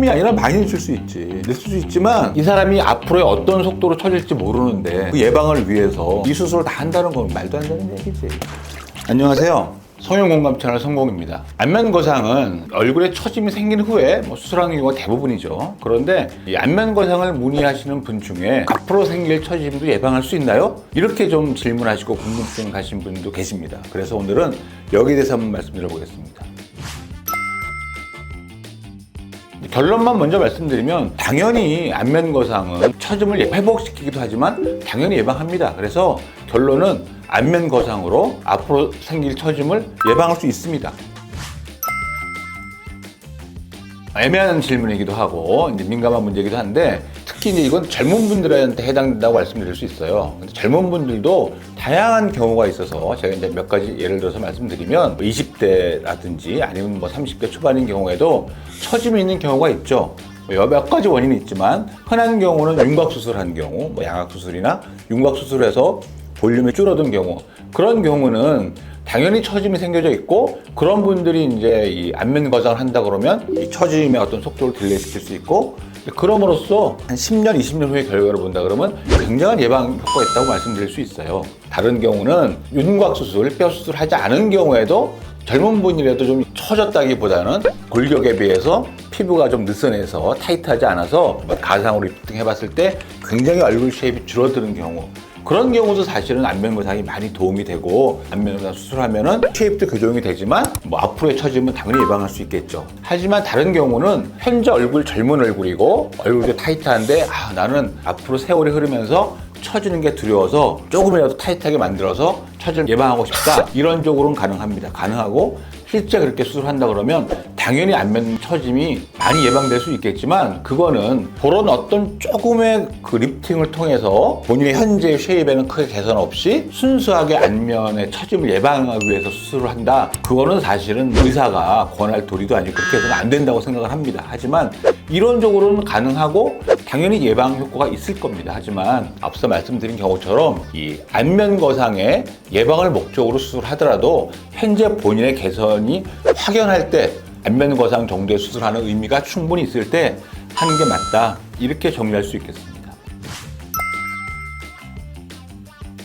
조금이 아니라 많이 늦을 수 있지. 늦을 수 있지만 이 사람이 앞으로 어떤 속도로 처질지 모르는데 그 예방을 위해서 이 수술을 다 한다는 건 말도 안 되는 얘기지. 안녕하세요. 성형공감 채널 성공입니다. 안면거상은 얼굴에 처짐이 생긴 후에 수술하는 경우가 대부분이죠. 그런데 이 안면거상을 문의하시는 분 중에 앞으로 생길 처짐도 예방할 수 있나요? 이렇게 좀 질문하시고 궁금증 가신 분도 계십니다. 그래서 오늘은 여기에 대해서 한번 말씀드려보겠습니다. 결론만 먼저 말씀드리면 당연히 안면거상은 처짐을 회복시키기도 하지만 당연히 예방합니다. 그래서 결론은 안면거상으로 앞으로 생길 처짐을 예방할 수 있습니다. 애매한 질문이기도 하고 이제 민감한 문제이기도 한데 특히 이제 이건 젊은 분들한테 해당된다고 말씀드릴 수 있어요. 근데 젊은 분들도 다양한 경우가 있어서 제가 이제 몇 가지 예를 들어서 말씀드리면 20대라든지 아니면 30대 초반인 경우에도 처짐이 있는 경우가 있죠. 몇 가지 원인이 있지만 흔한 경우는 윤곽수술한 경우, 양악수술이나 윤곽수술해서 볼륨이 줄어든 경우, 그런 경우는 당연히 처짐이 생겨져 있고 그런 분들이 이제 이 안면거상을 한다 그러면 이 처짐의 어떤 속도를 딜레이시킬 수 있고 그럼으로써 한 10년, 20년 후의 결과를 본다 그러면 굉장한 예방 효과가 있다고 말씀드릴 수 있어요. 다른 경우는 윤곽수술, 뼈수술 하지 않은 경우에도 젊은 분이라도 좀 처졌다기보다는 골격에 비해서 피부가 좀 느슨해서 타이트하지 않아서 가상으로 리프팅 해봤을 때 굉장히 얼굴 쉐입이 줄어드는 경우, 그런 경우도 사실은 안면거상이 많이 도움이 되고 안면거상 수술하면은 쉐입도 교정이 되지만 앞으로의 처짐은 당연히 예방할 수 있겠죠. 하지만 다른 경우는 현재 젊은 얼굴이고 얼굴도 타이트한데 나는 앞으로 세월이 흐르면서 처지는 게 두려워서 조금이라도 타이트하게 만들어서 처짐을 예방하고 싶다, 이런 쪽으로는 가능합니다. 가능하고 실제 그렇게 수술한다 그러면 당연히 안면 처짐이 많이 예방될 수 있겠지만 그거는 그런 어떤 조금의 그 리프팅을 통해서 본인의 현재의 쉐입에는 크게 개선 없이 순수하게 안면의 처짐을 예방하기 위해서 수술을 한다, 그거는 사실은 의사가 권할 도리도 아니고 그렇게 해서는 안 된다고 생각을 합니다. 하지만 이론적으로는 가능하고 당연히 예방 효과가 있을 겁니다. 하지만 앞서 말씀드린 경우처럼 이 안면거상의 예방을 목적으로 수술하더라도 현재 본인의 개선이 확연할 때 안면거상 정도의 수술하는 의미가 충분히 있을 때 하는 게 맞다, 이렇게 정리할 수 있겠습니다.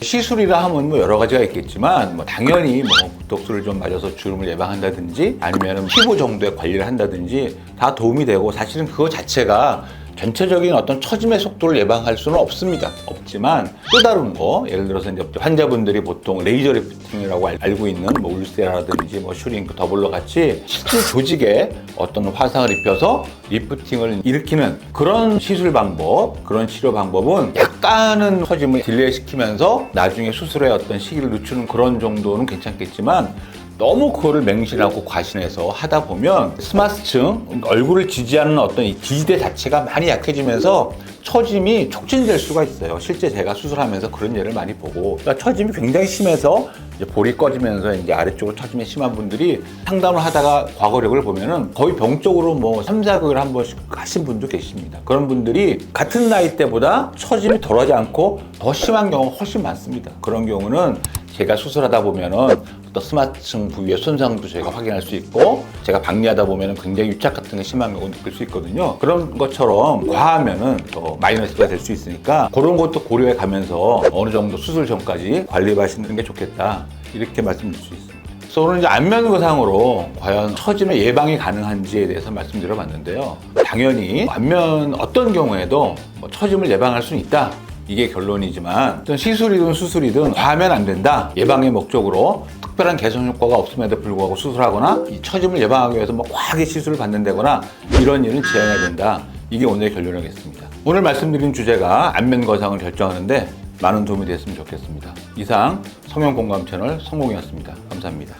시술이라 하면 여러 가지가 있겠지만 당연히 보톡스를 좀 맞아서 주름을 예방한다든지 아니면 피부 정도의 관리를 한다든지 다 도움이 되고 사실은 그거 자체가 전체적인 어떤 처짐의 속도를 예방할 수는 없지만 또 다른 거, 예를 들어서 이제 환자분들이 보통 레이저 리프팅이라고 알고 있는 울세라든지 슈링크, 더블러 같이 실제 조직에 어떤 화상을 입혀서 리프팅을 일으키는 그런 시술 방법, 그런 치료 방법은 약간은 처짐을 딜레이 시키면서 나중에 수술의 어떤 시기를 늦추는 그런 정도는 괜찮겠지만 너무 그거를 맹신하고 과신해서 하다 보면 스마스층, 얼굴을 지지하는 어떤 이 지지대 자체가 많이 약해지면서 처짐이 촉진될 수가 있어요. 실제 제가 수술하면서 그런 예를 많이 보고, 그러니까 처짐이 굉장히 심해서 이제 볼이 꺼지면서 이제 아래쪽으로 처짐이 심한 분들이 상담을 하다가 과거력을 보면은 거의 병적으로 3, 4개월 한 번씩 하신 분도 계십니다. 그런 분들이 같은 나이 때보다 처짐이 덜하지 않고 더 심한 경우가 훨씬 많습니다. 그런 경우는 제가 수술하다 보면은 또 스마트층 부위의 손상도 저희가 확인할 수 있고, 제가 박리하다 보면은 굉장히 유착 같은 게 심한 경우 느낄 수 있거든요. 그런 것처럼 과하면은 또 마이너스가 될 수 있으니까 그런 것도 고려해 가면서 어느 정도 수술 전까지 관리하시는 게 좋겠다, 이렇게 말씀드릴 수 있습니다. 그래서 오늘 이제 안면거상으로 과연 처짐의 예방이 가능한지에 대해서 말씀드려 봤는데요. 당연히 안면 어떤 경우에도 처짐을 예방할 수는 있다, 이게 결론이지만 어떤 시술이든 수술이든 과하면 안 된다, 예방의 목적으로 특별한 개선 효과가 없음에도 불구하고 수술하거나 이 처짐을 예방하기 위해서 과하게 시술을 받는다거나 이런 일은 지양해야 된다, 이게 오늘의 결론이겠습니다. 오늘 말씀드린 주제가 안면거상을 결정하는데 많은 도움이 됐으면 좋겠습니다. 이상 성형공감 채널 성공이었습니다. 감사합니다.